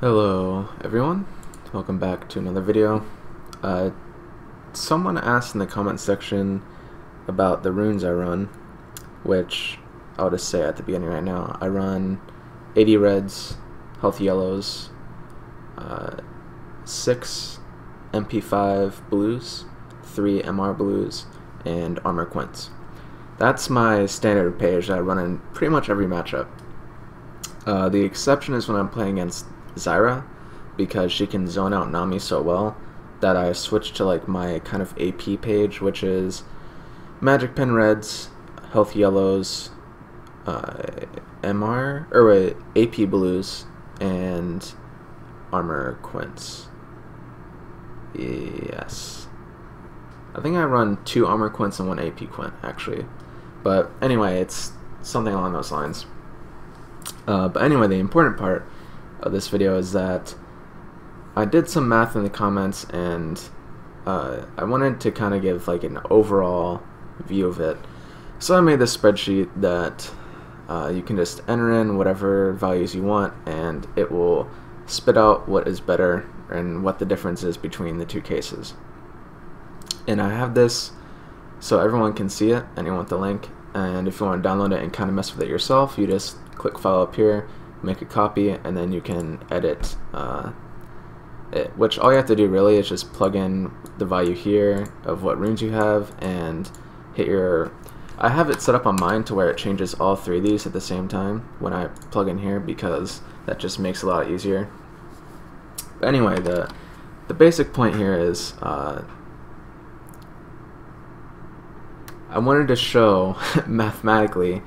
Hello everyone, welcome back to another video. Someone asked in the comment section about the runes I run, which I'll just say at the beginning right now. I run 80 reds, healthy yellows, 6 MP5 blues, 3 MR blues, and armor quints. That's my standard page that I run in pretty much every matchup. The exception is when I'm playing against Zyra, because she can zone out Nami so well that I switched to like my kind of AP page, which is magic pen reds, health yellows, AP blues, and armor quints. Yes, I think I run 2 armor quints and 1 AP quint actually, but anyway, it's something along those lines. But anyway, the important part of this video is that I did some math in the comments, and I wanted to kind of give like an overall view of it. So I made this spreadsheet that you can just enter in whatever values you want, and it will spit out what is better and what the difference is between the two cases. And I have this so everyone can see it, and you want the link. And if you want to download it and kind of mess with it yourself, you just click file up here, make a copy, and then you can edit it, which all you have to do really is just plug in the value here of what runes you have and hit your... I have it set up on mine to where it changes all 3 of these at the same time when I plug in here, because that just makes it a lot easier. But anyway, the basic point here is I wanted to show mathematically